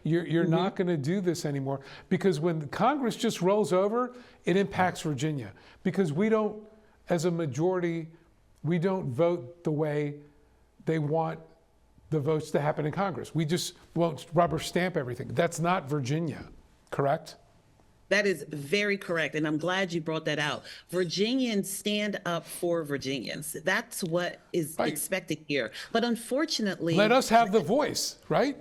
you're not going to do this anymore, because when Congress just rolls over, it impacts Virginia, because we don't, as a majority, we don't vote the way they want the votes to happen in Congress. We just won't rubber stamp everything. That's not Virginia, correct? That is very correct, and I'm glad you brought that out. Virginians stand up for Virginians. That's what is expected here. But unfortunately— let us have the voice, right?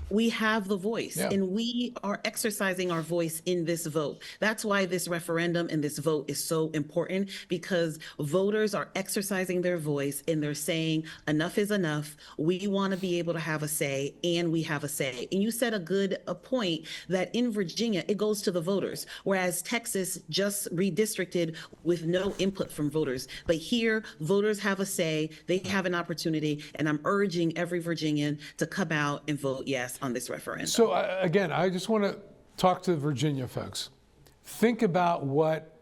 We have the voice, and we are exercising our voice in this vote. That's why this referendum and this vote is so important, because voters are exercising their voice and they're saying enough is enough. We want to be able to have a say, and we have a say. And you said a point that in Virginia, it goes to the voters, whereas Texas just redistricted with no input from voters. But here, voters have a say, they have an opportunity, and I'm urging every Virginian to come out and vote yes on this referendum. So again, I just want to talk to the Virginia folks. Think about what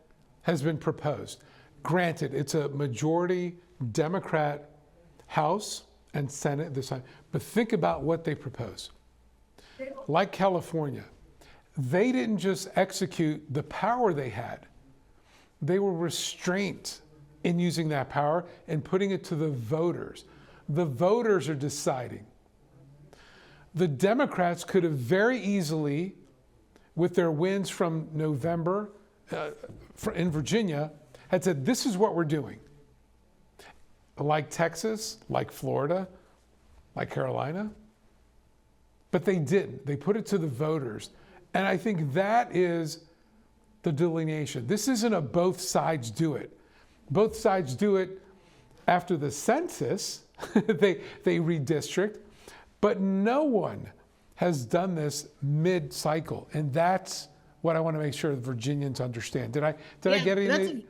has been proposed. Granted, it's a majority Democrat House and Senate this time, but think about what they propose. Like California, they didn't just execute the power they had. They were restrained in using that power and putting it to the voters. The voters are deciding. The Democrats could have very easily, with their wins from November in Virginia, had said, this is what we're doing. Like Texas, like Florida, like Carolina. But they didn't. They put it to the voters. And I think that is the delineation. This isn't a both sides do it. Both sides do it after the census. they redistrict. But no one has done this mid-cycle. And that's what I want to make sure the Virginians understand. Did I get anything?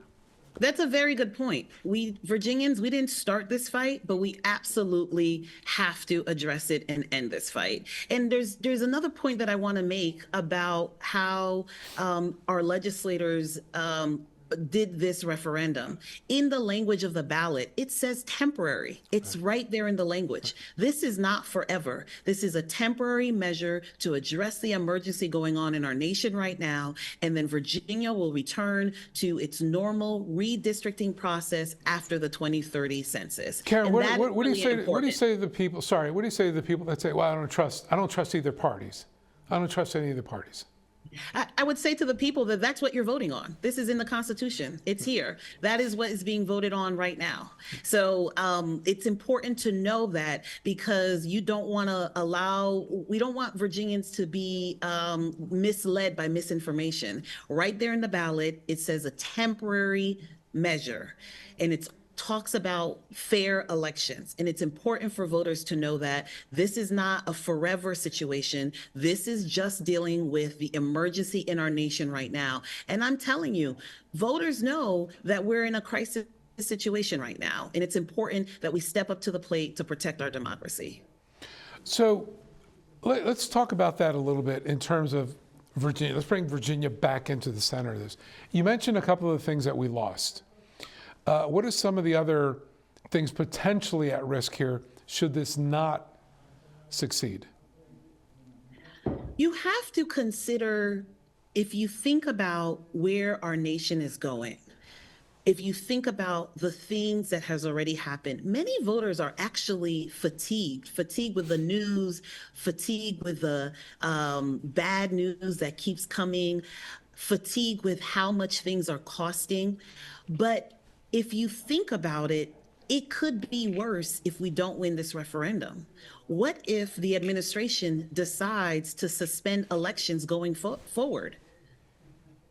That's a very good point. We Virginians, we didn't start this fight, but we absolutely have to address it and end this fight. And there's another point that I want to make about how our legislators did this referendum. In the language of the ballot, it says temporary. It's right there in the language. This is not forever. This is a temporary measure to address the emergency going on in our nation right now. And then Virginia will return to its normal redistricting process after the 2030 census. Karen, what do you say? What do you say to the people? Sorry, what do you say to the people that say, "Well, I don't trust either parties. I don't trust any of the parties"? I would say to the people that that's what you're voting on. This is in the Constitution. It's here. That is what is being voted on right now. So it's important to know that, because you don't want to we don't want Virginians to be misled by misinformation. Right there in the ballot, it says a temporary measure, and it talks about fair elections. And it's important for voters to know that this is not a forever situation. This is just dealing with the emergency in our nation right now. And I'm telling you, voters know that we're in a crisis situation right now. And it's important that we step up to the plate to protect our democracy. So let's talk about that a little bit in terms of Virginia. Let's bring Virginia back into the center of this. You mentioned a couple of the things that we lost. What are some of the other things potentially at risk here should this not succeed? You have to consider, if you think about where our nation is going, if you think about the things that has already happened, many voters are actually fatigued with the news, fatigued with the bad news that keeps coming, fatigued with how much things are costing. But if you think about it, it could be worse if we don't win this referendum. What if the administration decides to suspend elections going forward?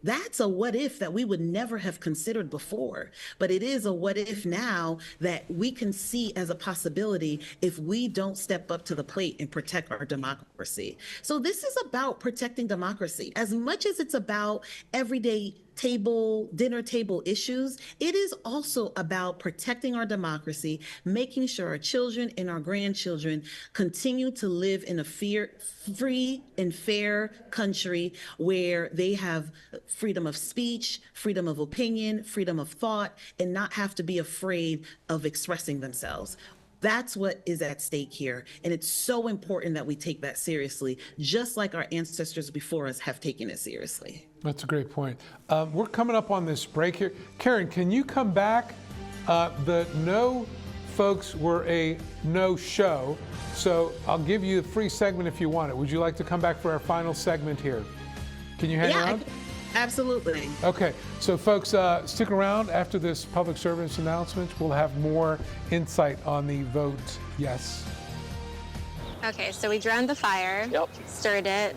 That's a what if that we would never have considered before, but it is a what if now that we can see as a possibility if we don't step up to the plate and protect our democracy. So this is about protecting democracy. As much as it's about everyday dinner table issues, it is also about protecting our democracy, making sure our children and our grandchildren continue to live in a free and fair country where they have freedom of speech, freedom of opinion, freedom of thought, and not have to be afraid of expressing themselves. That's what is at stake here. And it's so important that we take that seriously, just like our ancestors before us have taken it seriously. That's a great point. We're coming up on this break here. Karen, can you come back? The no folks were a no show, so I'll give you a free segment if you want it. Would you like to come back for our final segment here? Can you hang around? Absolutely. Okay, so folks, stick around after this public service announcement. We'll have more insight on the vote yes. Okay, so we drowned the fire, stirred it,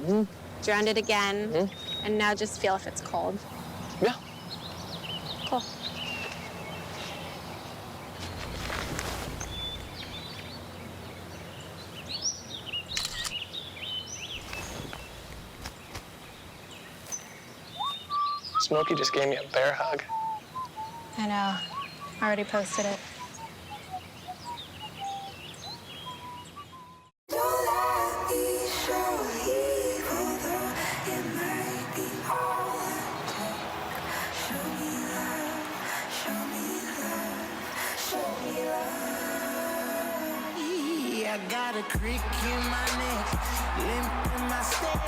drowned it again, and now just feel if it's cold. Yeah. Cool. Smokey just gave me a bear hug. I know. I already posted it. Show me got a creak in my neck, limp in my step,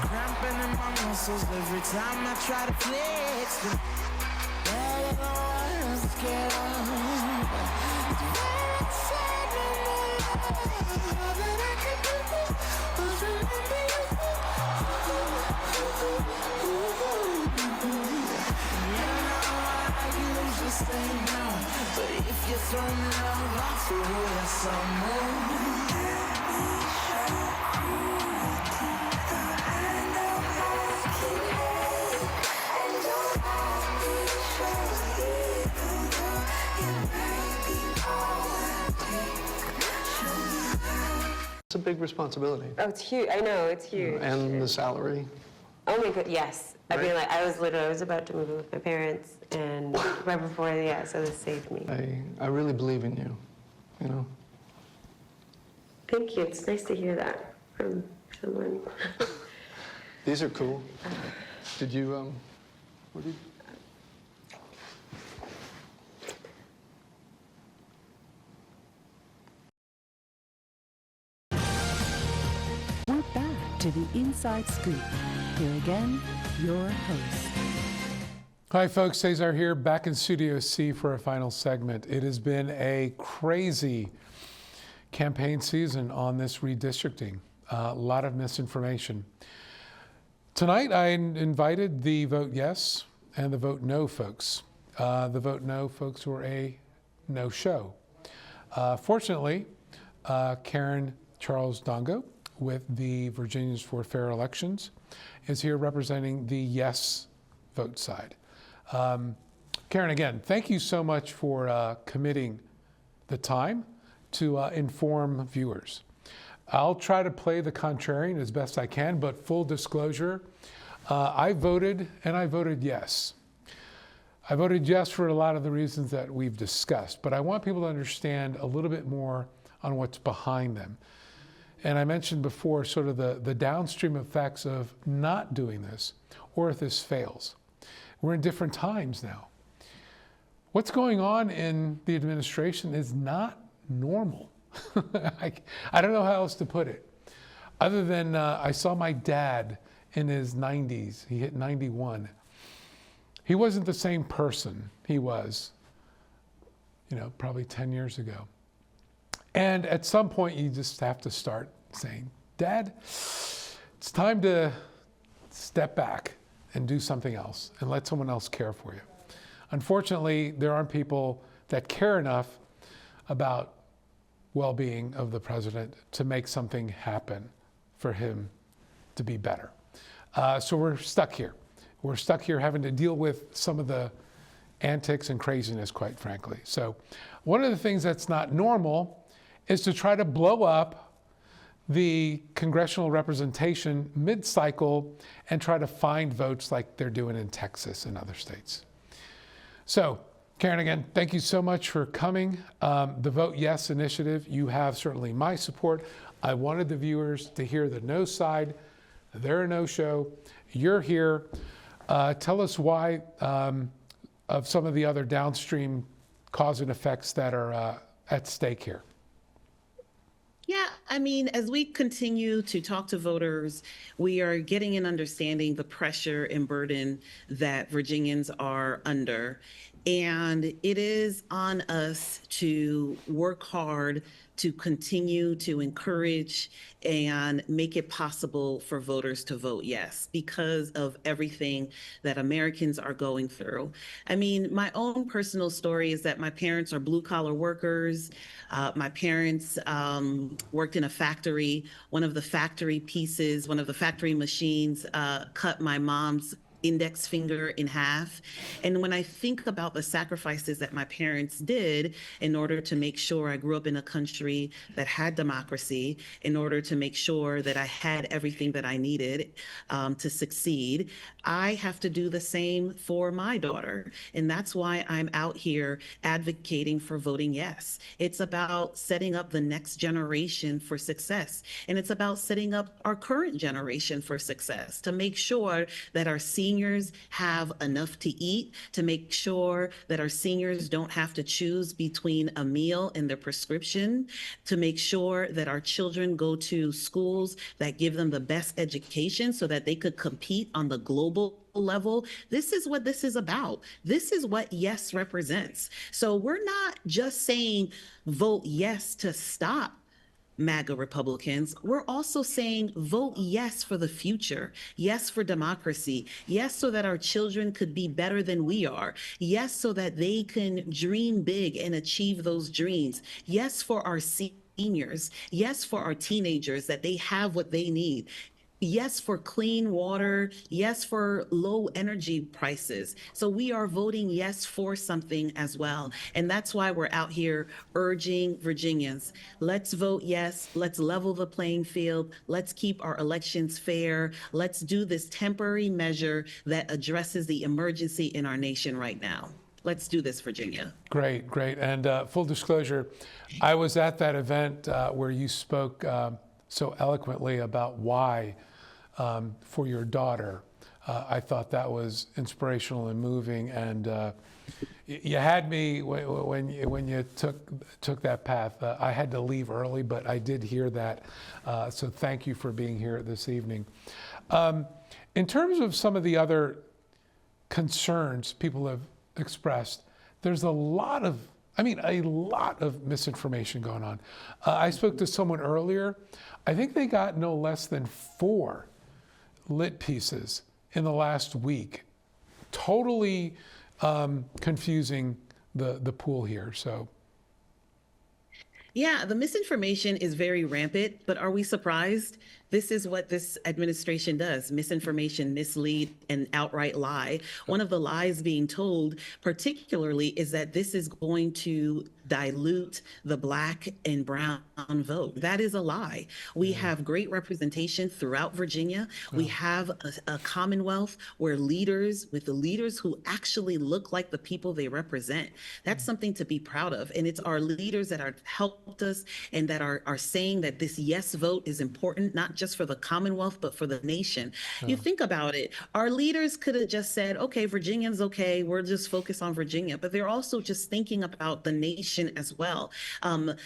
cramping in my muscles every time I try to flex. But I don't wanna get but if you throw me love, I'll throw you some more. It's a big responsibility. Oh, it's huge. I know, it's huge. And the salary. Oh my god, yes. Right? I mean, like, I was about to move in with my parents, and right before, yeah, so this saved me. I really believe in you, you know? Thank you. It's nice to hear that from someone. These are cool. Did you, what did We're back to the Inside Scoop. Here again, your host. Hi folks, Cesar here, back in Studio C for a final segment. It has been a crazy campaign season on this redistricting. A lot of misinformation. Tonight I invited the vote yes and the vote no folks. The vote no folks were a no-show. Fortunately, Karen Charles Dongo with the Virginians for Fair Elections is here representing the yes vote side. Karen, again, thank you so much for committing the time to inform viewers. I'll try to play the contrarian as best I can, but full disclosure, I voted and I voted yes. I voted yes for a lot of the reasons that we've discussed, but I want people to understand a little bit more on what's behind them. And I mentioned before sort of the downstream effects of not doing this, or if this fails. We're in different times now. What's going on in the administration is not normal. I don't know how else to put it. Other than I saw my dad in his 90s. He hit 91. He wasn't the same person he was, probably 10 years ago. And at some point, you just have to start saying, Dad, it's time to step back and do something else and let someone else care for you. Unfortunately, there aren't people that care enough about well-being of the president to make something happen for him to be better. So we're stuck here. We're stuck here having to deal with some of the antics and craziness, quite frankly. So one of the things that's not normal is to try to blow up the congressional representation mid-cycle and try to find votes like they're doing in Texas and other states. So, Karen, again, thank you so much for coming. The Vote Yes initiative, you have certainly my support. I wanted the viewers to hear the no side. They're a no-show. You're here. Tell us why of some of the other downstream cause and effects that are at stake here. Yeah, I mean, as we continue to talk to voters, we are getting an understanding the pressure and burden that Virginians are under. And it is on us to work hard to continue to encourage and make it possible for voters to vote yes because of everything that Americans are going through. I mean, my own personal story is that my parents are blue-collar workers. My parents worked in a factory. One of the factory machines cut my mom's index finger in half. And when I think about the sacrifices that my parents did in order to make sure I grew up in a country that had democracy, in order to make sure that I had everything that I needed to succeed, I have to do the same for my daughter. And that's why I'm out here advocating for voting yes. It's about setting up the next generation for success. And it's about setting up our current generation for success to make sure that our seniors seniors have enough to eat, to make sure that our seniors don't have to choose between a meal and their prescription, to make sure that our children go to schools that give them the best education so that they could compete on the global level. This is what this is about. This is what yes represents. So we're not just saying vote yes to stop MAGA Republicans. We're also saying vote yes for the future. Yes for democracy. Yes so that our children could be better than we are. Yes so that they can dream big and achieve those dreams. Yes for our seniors. Yes for our teenagers, that they have what they need. Yes for clean water. Yes for low energy prices. So we are voting yes for something as well. And that's why we're out here urging Virginians, let's vote yes. Let's level the playing field. Let's keep our elections fair. Let's do this temporary measure that addresses the emergency in our nation right now. Let's do this, Virginia. Great, great. And full disclosure, I was at that event where you spoke so eloquently about why for your daughter. I thought that was inspirational and moving, and you had me when you took that path. I had to leave early, but I did hear that. So thank you for being here this evening. In terms of some of the other concerns people have expressed, there's a lot of misinformation going on. I spoke to someone earlier. I think they got no less than 4 lit pieces in the last week, totally confusing the pool here. So, yeah, the misinformation is very rampant, but are we surprised? This is what this administration does: misinformation, mislead, and outright lie. One of the lies being told, particularly, is that this is going to dilute the Black and brown vote. That is a lie. We have great representation throughout Virginia. We have a Commonwealth where leaders who actually look like the people they represent. That's something to be proud of. And it's our leaders that are helped us and that are saying that this yes vote is important, not just for the Commonwealth, but for the nation. You think about it, our leaders could have just said, okay, Virginians, okay, we're just focused on Virginia, but they're also just thinking about the nation as well.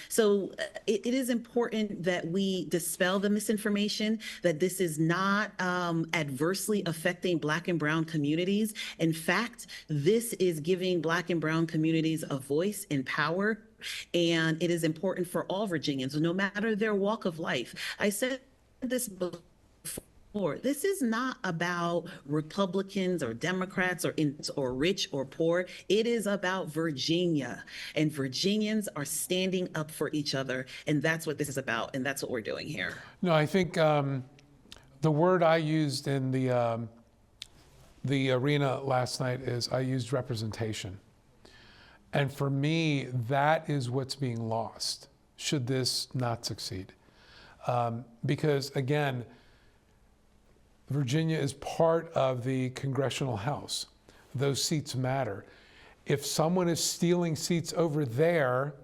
So it is important that we dispel the misinformation, that this is not adversely affecting Black and brown communities. In fact, this is giving Black and brown communities a voice and power. And it is important for all Virginians, no matter their walk of life. I said this before. This is not about Republicans or Democrats or rich or poor. It is about Virginia, and Virginians are standing up for each other, and that's what this is about, and that's what we're doing here. No, I think the word I used in the arena last night is I used representation. And for me, that is what's being lost should this not succeed. Because again, Virginia is part of the congressional House. Those seats matter. If someone is stealing seats over there,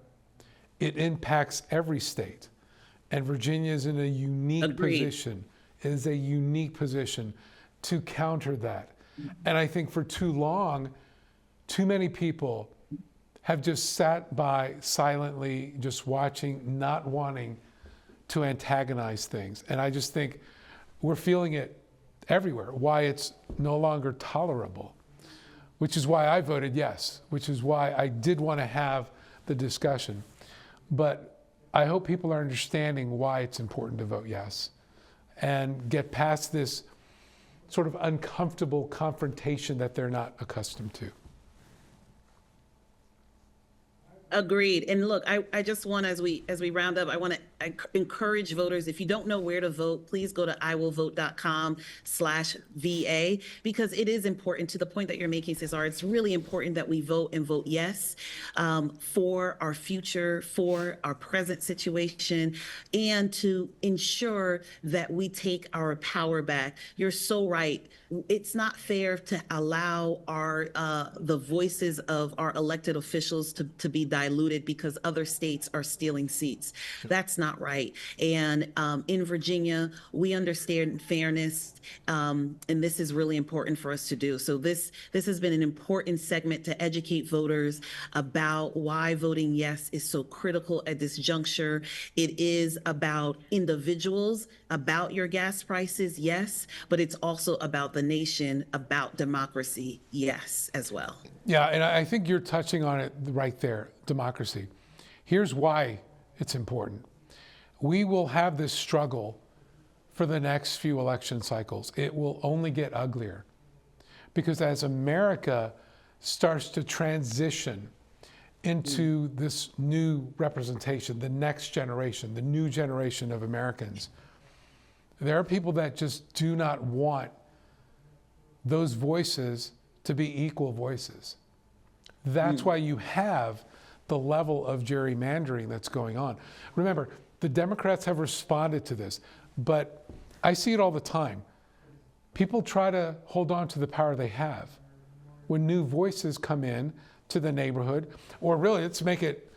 it impacts every state. And Virginia is in a unique position. It is a unique position to counter that. And I think for too long, too many people have just sat by silently, just watching, not wanting to antagonize things. And I just think we're feeling it everywhere, why it's no longer tolerable, which is why I voted yes, which is why I did want to have the discussion. But I hope people are understanding why it's important to vote yes and get past this sort of uncomfortable confrontation that they're not accustomed to. Agreed. And look, I just want, as we round up, I want to encourage voters, if you don't know where to vote, please go to iwillvote.com/VA, because it is important, to the point that you're making, Cesar. It's really important that we vote and vote yes for our future, for our present situation, and to ensure that we take our power back. You're so right. It's not fair to allow the voices of our elected officials to be diluted diluted because other states are stealing seats. That's not right. And in Virginia, we understand fairness, and this is really important for us to do. So this has been an important segment to educate voters about why voting yes is so critical at this juncture. It is about individuals, about your gas prices, yes, but it's also about the nation, about democracy, yes, as well. Yeah, and I think you're touching on it right there, democracy. Here's why it's important. We will have this struggle for the next few election cycles. It will only get uglier because as America starts to transition into this new representation, the next generation, the new generation of Americans, there are people that just do not want those voices to be equal voices. That's why you have the level of gerrymandering that's going on. Remember, the Democrats have responded to this, but I see it all the time. People try to hold on to the power they have. When new voices come in to the neighborhood, or really, let's make it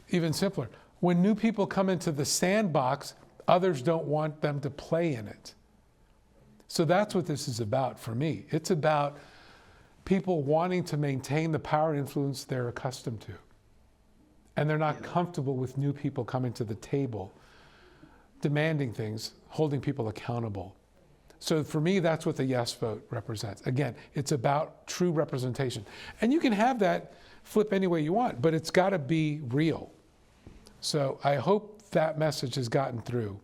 even simpler. When new people come into the sandbox, others don't want them to play in it. So that's what this is about for me. It's about people wanting to maintain the power and influence they're accustomed to. And they're not comfortable with new people coming to the table, demanding things, holding people accountable. So for me, that's what the yes vote represents. Again, it's about true representation. And you can have that flip any way you want, but it's got to be real. So I hope that message has gotten through.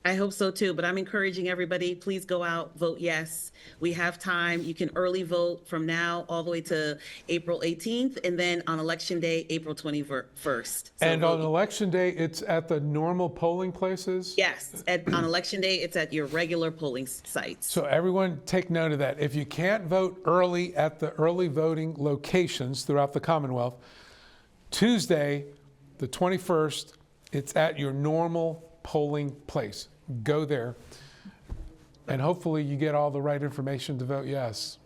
I hope so too, but I'm encouraging everybody, please go out, vote yes. We have time. You can early vote from now all the way to April 18th, and then on election day, April 21st. So and on election day, it's at the normal polling places? Yes, on election day, it's at your regular polling sites. So everyone take note of that. If you can't vote early at the early voting locations throughout the Commonwealth, Tuesday, the 21st, it's at your normal polling place. Go there, and hopefully you get all the right information to vote yes.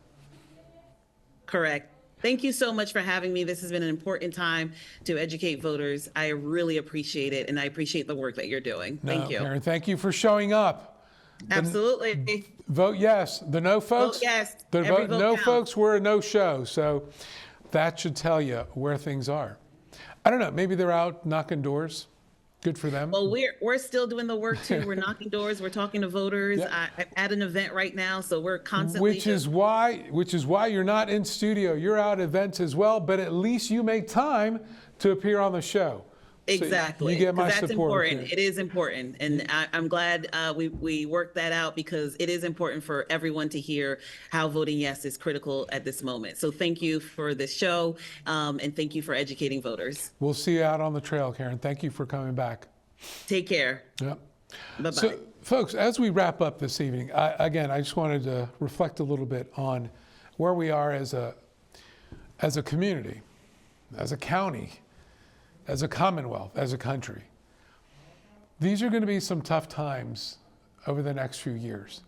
Correct. Thank you so much for having me. This has been an important time to educate voters. I really appreciate it, and I appreciate the work that you're doing. Thank you. Karen, thank you for showing up. Absolutely. Vote yes. The no folks? Vote yes. The Every vote no counts. folks were a no-show, so that should tell you where things are. I don't know, maybe they're out knocking doors. Good for them. Well, we're still doing the work too. We're knocking doors. We're talking to voters. Yep. I'm at an event right now, so we're constantly. Which is why you're not in studio. You're out at events as well, but at least you make time to appear on the show. Exactly. So you get my that's support. Important. It is important, and I'm glad we worked that out because it is important for everyone to hear how voting yes is critical at this moment. So thank you for this show, and thank you for educating voters. We'll see you out on the trail, Karen. Thank you for coming back. Take care. Yep. Bye-bye. So, folks, as we wrap up this evening, I just wanted to reflect a little bit on where we are as a community, as a county, as a Commonwealth, as a country. These are going to be some tough times over the next few years.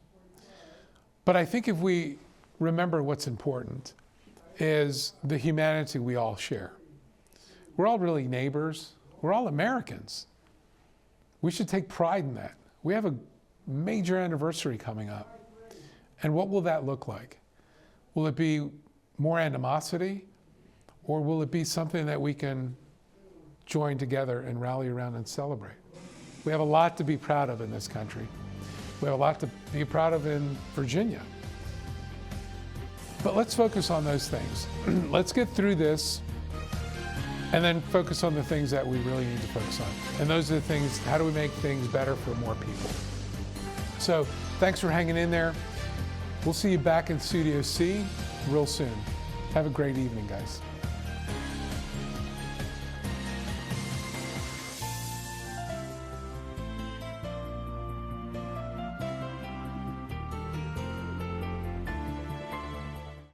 But I think if we remember what's important is the humanity we all share. We're all really neighbors. We're all Americans. We should take pride in that. We have a major anniversary coming up. And what will that look like? Will it be more animosity, or will it be something that we can join together and rally around and celebrate? We have a lot to be proud of in this country. We have a lot to be proud of in Virginia. But let's focus on those things. Let's get through this and then focus on the things that we really need to focus on. And those are the things, how do we make things better for more people? So thanks for hanging in there. We'll see you back in Studio C real soon. Have a great evening, guys.